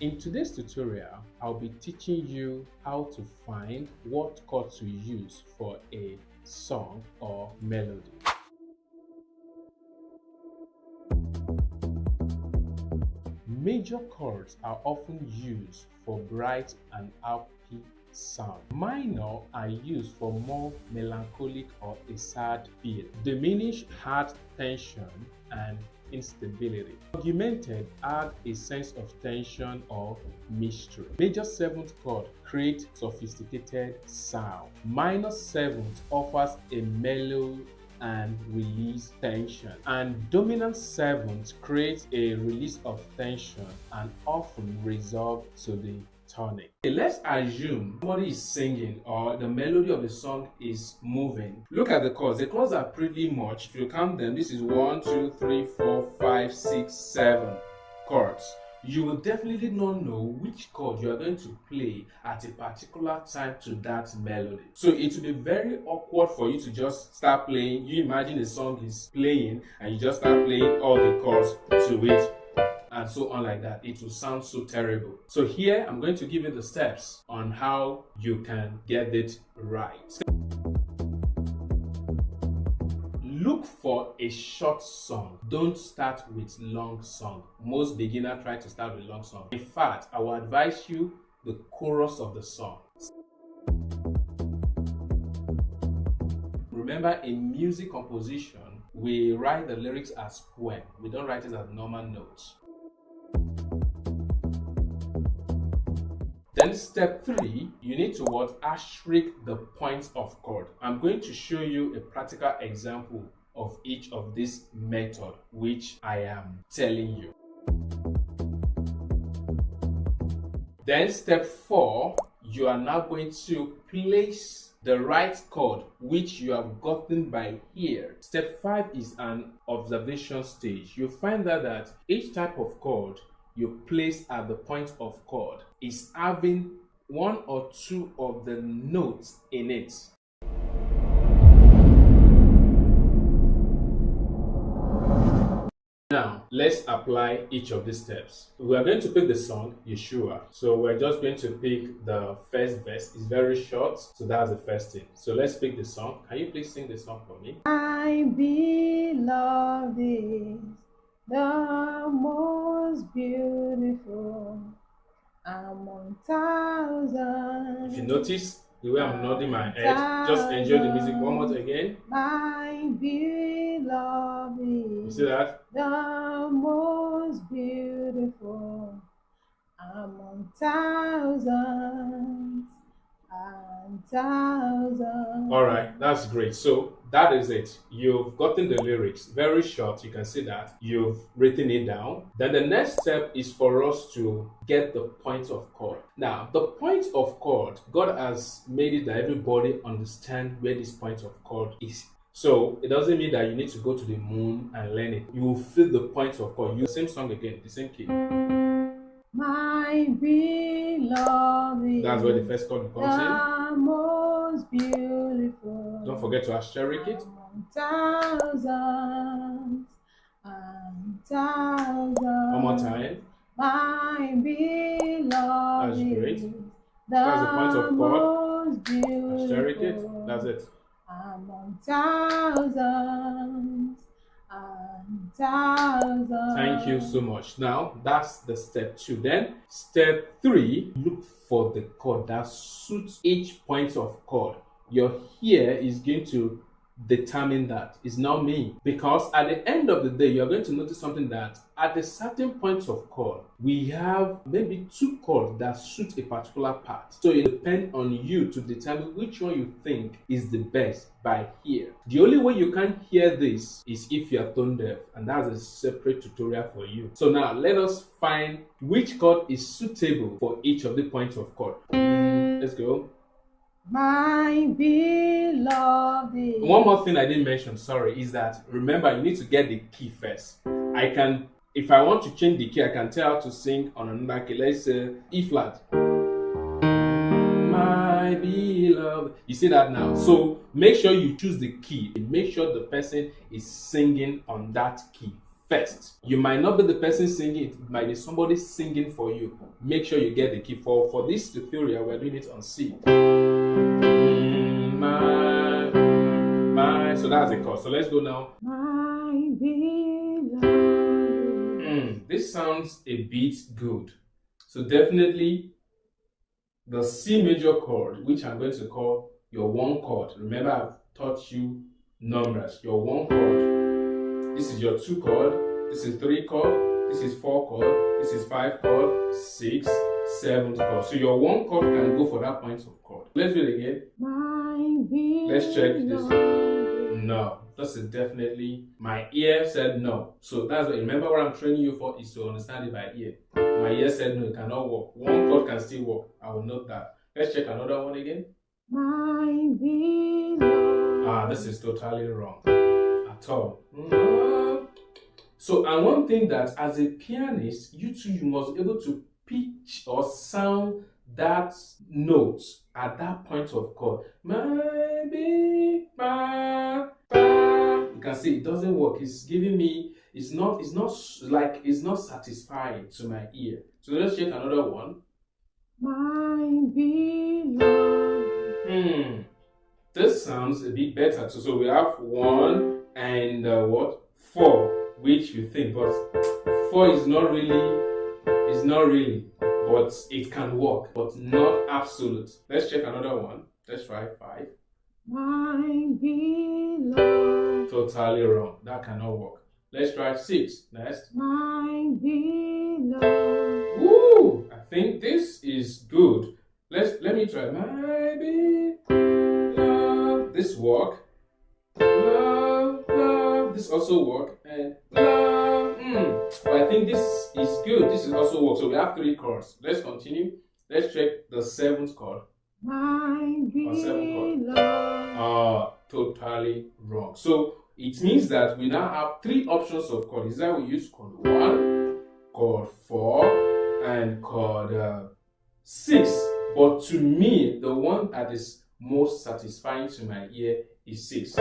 In today's tutorial, I'll be teaching you how to find what chord to use for a song or melody. Major chords are often used for bright and upbeat sound. Minor are used for more melancholic or a sad feel. Diminished heart tension and instability. Augmented add a sense of tension or mystery. Major seventh chord create sophisticated sound. Minor seventh offers a mellow and release tension, and dominant seventh creates a release of tension and often resolve to the tonic. Okay, let's assume somebody is singing or the melody of the song is moving. Look at the chords. The chords are pretty much, if you count them, this is 1, 2, 3, 4, 5, 6, 7 chords. You will definitely not know which chord you are going to play at a particular time to that melody. So it will be very awkward for you to just start playing. You imagine the song is playing and you just start playing all the chords to it and so on like that. It will sound so terrible. So here I'm going to give you the steps on how you can get it right. Look for a short song. Don't start with long song. Most beginners try to start with long song. In fact, I will advise you the chorus of the song. Remember, in music composition, we write the lyrics as poem. We don't write it as normal notes. Then step 3, you need to asterisk the points of chord. I'm going to show you a practical example of each of these methods which I am telling you. Then step 4, you are now going to place the right chord which you have gotten by ear. Step 5 is an observation stage. You find that each type of chord you place at the point of chord is having one or two of the notes in it. Now, let's apply each of these steps. We are going to pick the song, Yeshua. So we're just going to pick the first verse. It's very short, so that's the first thing. So let's pick the song. Can you please sing the song for me? My beloved is the most beautiful among thousands. If you notice the way I'm nodding my head, just enjoy the music one more again. My beloved You see that? the most beautiful among thousands and thousands. All right, that's great. So that is it. You've gotten the lyrics, very short. You can see that you've written it down. Then the next step is for us to get the point of chord. Now, the point of chord, God has made it that everybody understand where this point of chord is. So it doesn't mean that you need to go to the moon and learn it. You will feel the point of chord. You same song again, the same key. My beloved. That's where the first chord comes in. The most beautiful. Don't forget to asterisk it. Thousands and thousands. One more time. My beloved. That's great. That's the point of chord. Asterisk it. That's it. Among thousands and thousands. Thank you so much. Now that's the step 2. Then step 3, look for the chord that suits each point of chord. Your ear is going to determine that. It's now me, because at the end of the day you're going to notice something, that at a certain point of chord we have maybe 2 chords that suit a particular part. So it depends on you to determine which one you think is the best by ear. The only way you can hear this is if you are tone deaf, and that's a separate tutorial for you. So now let us find which chord is suitable for each of the points of chord. Let's go. My beloved. One more thing I didn't mention, sorry, is that remember you need to get the key first. If I want to change the key, I can tell how to sing on another key. Let's say E flat. My beloved. You see that now? So make sure you choose the key. Make sure the person is singing on that key first. You might not be the person singing, it might be somebody singing for you. Make sure you get the key. For this tutorial, we're doing it on C. My. So that's the chord. So let's go now. My beloved. This sounds a bit good. So definitely the C major chord, which I'm going to call your 1 chord. Remember, I've taught you numbers. Your 1 chord. This is your 2 chord. This is 3 chord. This is 4 chord. This is 5 chord. 6, 7 chord. So your 1 chord can go for that point of chord. Let's do it again. Let's check this. No, this is definitely, my ear said no. So that's what, remember what I'm training you for is to understand it by ear. My ear said no, it cannot work. 1 chord can still work. I will note that. Let's check another one again. My beloved. This is totally wrong at all. So, and one thing that as a pianist, you must be able to pitch or sound that note at that point of chord. You can see it doesn't work. It's giving me, it's not satisfying to my ear. So let's check another one. My beloved. This sounds a bit better too. So we have 1 and 4, which you think, but 4 is not really, but it can work, but not absolute. Let's check another one. Let's try 5. My beloved. Totally wrong. That cannot work. Let's try 6. Next. My beloved. Woo! I think this is good. Let me try. My beloved. This work. Love, love. This also work. And love. But I think this is good. This is also work. So we have 3 chords. Let's continue. Let's check the 7th chord. My beloved. Totally wrong. So it means that we now have 3 options of chord. Is that we use chord 1, chord 4, and chord 6. But to me, the one that is most satisfying to my ear is 6.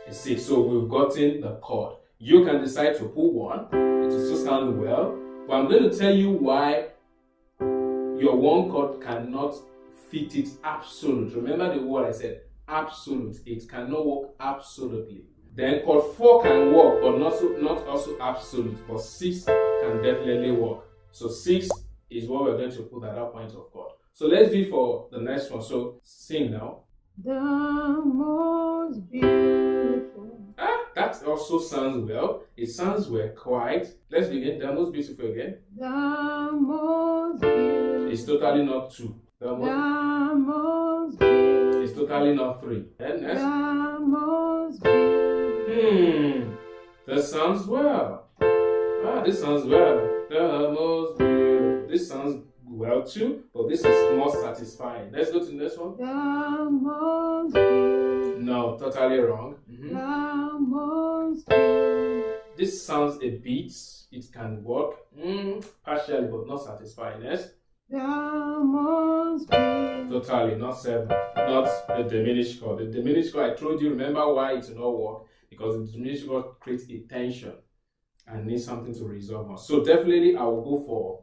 It's 6. So we've gotten the chord. You can decide to put 1. It will still sound well. But I'm going to tell you why your 1 chord cannot fit it absolute. Remember the word I said, absolute. It cannot work absolutely. Then chord 4 can work, but not also absolute. But 6 can definitely work. So 6 is what we're going to put at that point of chord. So let's do it for the next one. So sing now. The most beautiful. That also sounds well. It sounds well, quite. Let's begin. The most beautiful again. The most beautiful. It's totally not 2. The most beautiful. It's totally not 3. And next. The most beautiful. That sounds well. This sounds well. The most beautiful. This sounds well too, but this is more satisfying. Let's go to the next one. The most beautiful. No, totally wrong. The most beautiful. This sounds a bit, it can work partially, but not satisfying. Yes? The most beautiful. Totally, not 7. Not the diminished chord. The diminished chord, I told you, remember why it will not work? Because the diminished chord creates a tension and needs something to resolve on. So definitely I will go for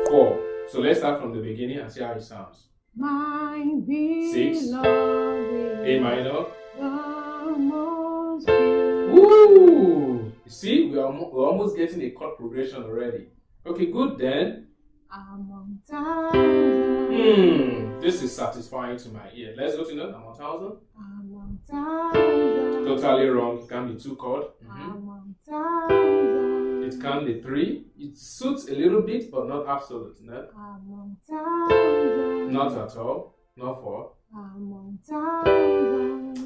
4. So let's start from the beginning and see how it sounds. My beloved. 6. A minor. The most beautiful. Woo! You see, we're almost getting a chord progression already. Okay, good then. Among thousands. This is satisfying to my ear. Let's go to the among 1,000. Among thousands. Totally wrong. It can be 2 chord. Among thousands. It can be 3. It suits a little bit, but not absolute. No? Among thousands. Not at all. Not 4. Among thousands.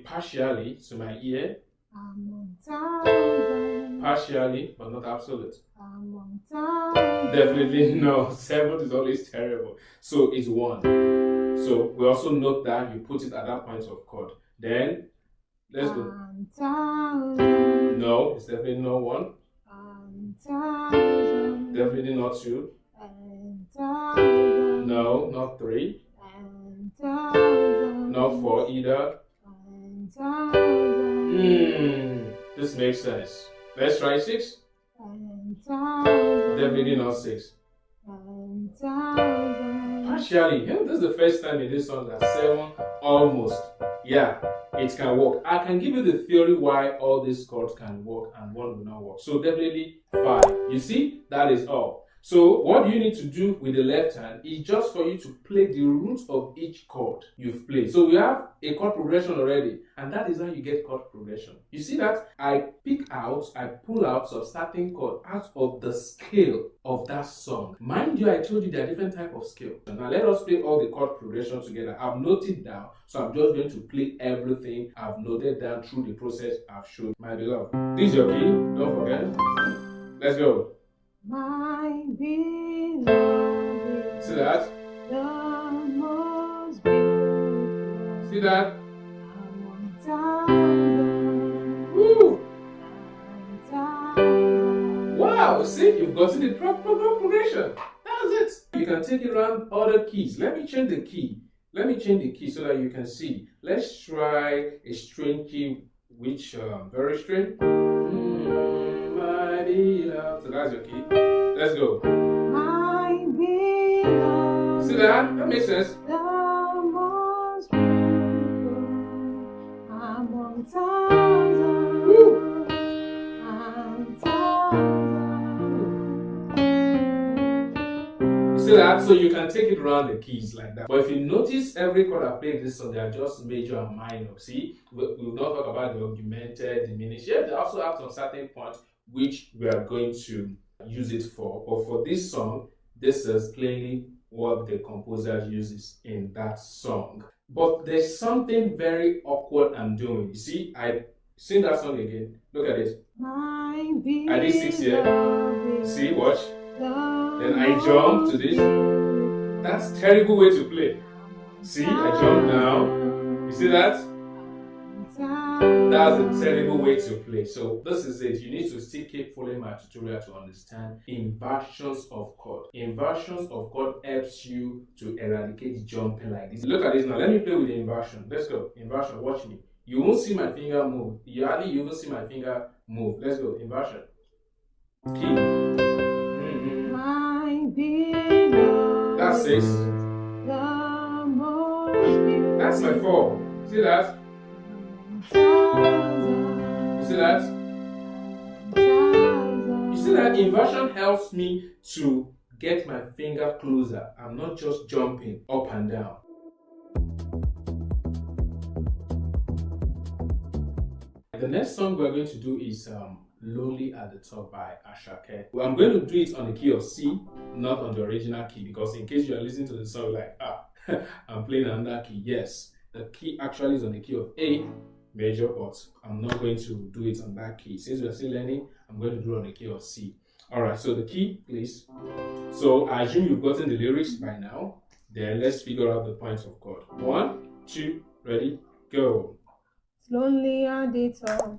Partially to my ear. Among thousands. Partially, but not absolute. Among thousands. Definitely no. 7 is always terrible. So it's 1. So we also note that you put it at that point of chord. Then let's go. Thousands. No, it's definitely not 1. Thousands. Definitely not 2. Thousands. No, not 3. Thousands. Not 4 either. Thousands. This makes sense. Let's try 6. 10,000. Definitely not 6. 10,000. Partially. This is the first time in this song that 7 almost. Yeah, it can work. I can give you the theory why all these chords can work and one will not work. So definitely 5. You see, that is all. So what you need to do with the left hand is just for you to play the roots of each chord you've played. So we have a chord progression already, and that is how you get chord progression. You see that I pull out some starting chord out of the scale of that song. Mind you, I told you there are different types of scale. Now let us play all the chord progression together. I've noted down, so I'm just going to play everything I've noted down through the process I've shown. My beloved, this is your key, don't forget. Let's go. My beloved. See that? The most beautiful. See that? Among thousands. Woo! And thousands. Wow, see, you've gotten the proper progression. That's it. You can take it around other keys. Let me change the key. So that you can see. Let's try a string key, which very string. My beloved. So that's your key. Let's go. My beloved. See that? That makes sense. The most beautiful among thousands. Woo! And thousands. See that? So you can take it around the keys like that. But if you notice, every chord I played this song, they are just major and minor. See, we'll not talk about the augmented, diminished. Yeah, they also have some certain points which we are going to use it for. But for this song, this is plainly what the composer uses in that song. But there's something very awkward I'm doing. You see, I sing that song again. Look at it. My beloved. I did 6 here. See, watch. Then I jump to this. That's a terrible way to play. See, I jump down. You see that? That's a terrible way to play. So this is it. You need to still keep following my tutorial to understand inversions of chord. Inversions of chord helps you to eradicate jumping like this. Look at this now. Let me play with the inversion. Let's go. Inversion. Watch me. You won't see my finger move. You will see my finger move. Let's go. Inversion. Key. That's 6. That's my 4. See that? You see that? You see that inversion helps me to get my finger closer. I'm not just jumping up and down. The next song we're going to do is Lonely at the Top by Ashake. Well, I'm going to do it on the key of C, not on the original key, because in case you are listening to the song like, I'm playing another key. Yes, the key actually is on the key of A major, but I'm not going to do it on that key. Since we're still learning, I'm going to do it on the key of C. Alright, so the key, please. So I assume you've gotten the lyrics by now. Then let's figure out the points of chord. 1, 2, ready, go. Lonely at the top.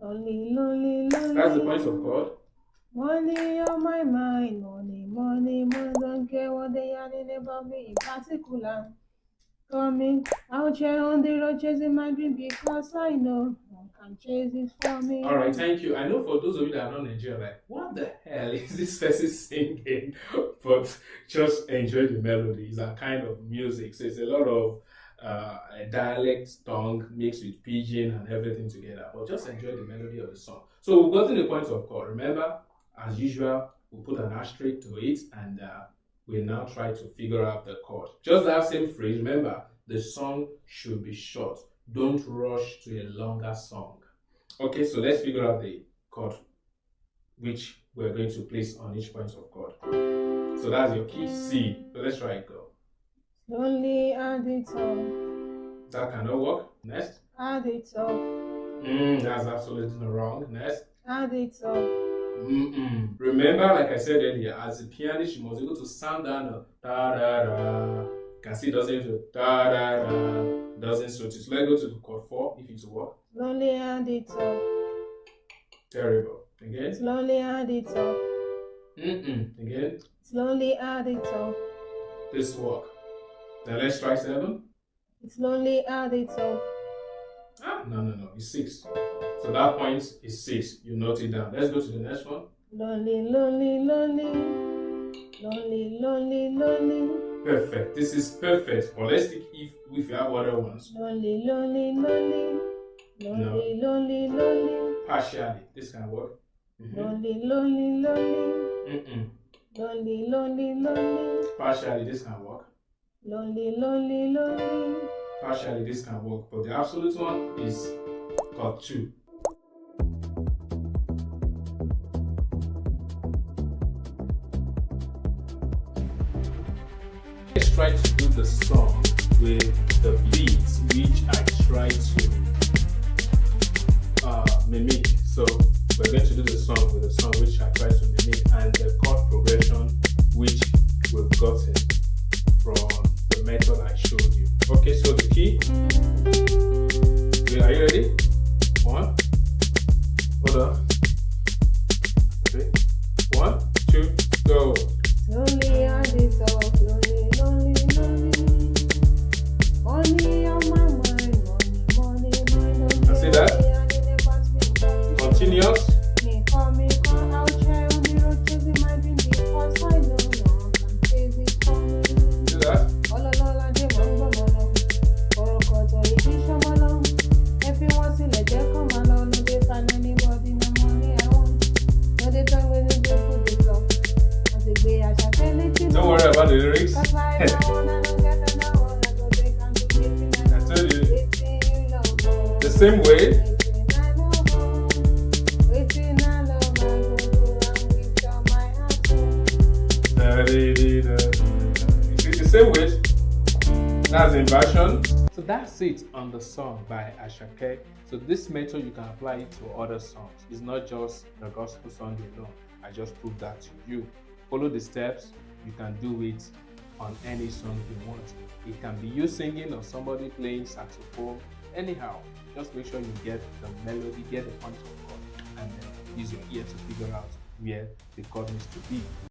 Lonely, lonely, lonely. That's the points of chord. Money on my mind, money, money, money. Don't care what they are in about me in particular. Coming out here on the road chasing my dream because I know one can chase it for me. Alright, thank you. I know for those of you that are not Nigerian, like, what the hell is this person singing? But just enjoy the melody. It's a kind of music. So it's a lot of dialect tongue mixed with pidgin and everything together. But just enjoy the melody of the song. So we've gotten the points of chord. Remember, as usual, we'll put an asterisk to it and we'll now try to figure out the chord. Just that same phrase. Remember, the song should be short. Don't rush to a longer song. Okay, so let's figure out the chord which we're going to place on each point of chord. So that's your key C. So let's try it. Go. Lonely at the top. That cannot work. Next. At the top. That's absolutely wrong. Next. At the top. Remember, like I said earlier, as a pianist, you must be able to sound down a da da da. You can see it doesn't to da da da. Doesn't switch. So let's go to the chord 4 if it's work. Lonely at the top. Terrible. Again. Slowly at the top. Again. Slowly at the top. This work. Now let's try 7. It's lonely at the top. No. It's 6. So that point is 6. You note it down. Let's go to the next one. Lonely, lonely, lonely, lonely, lonely, lonely. Perfect. This is perfect. But let's think if you have other ones. Lonely, lonely, lonely, lonely, lonely, lonely. Partially. This can work. Lonely, lonely, lonely. Mm-mm. Lonely, lonely, lonely. Partially. This can work. Lonely, lonely, lonely. Partially. This can work. But the absolute one is chord 2. Let's try to do the song with the beats which I try to mimic. So we're going to do the song with the song which I try to mimic and the chord progression which we've gotten from the method I showed you. Okay, so the key. Are you ready? 1. Hold on. Okay. 1, 2, go. Lonely are the soft, lonely, lonely, lonely. Money on my mind, money, money. I see that. Continuous. Me call out here on the road chasing my dream because I know no one can chase it for me. Do that. All along I did one go. Korokoto ibisho malo. Everyone see let them come along. No they find anybody, no money I want. No they talk when they put the block. Don't worry about the lyrics. I told you. The same way. It's the same way. That's inversion. So that's it on the song by Ashake. So this method you can apply it to other songs. It's not just the gospel song alone. I just proved that to you. Follow the steps. You can do it on any song you want. It can be you singing or somebody playing saxophone. Anyhow, just make sure you get the melody, get the point of chord, and then use your ear to figure out where the chord needs to be.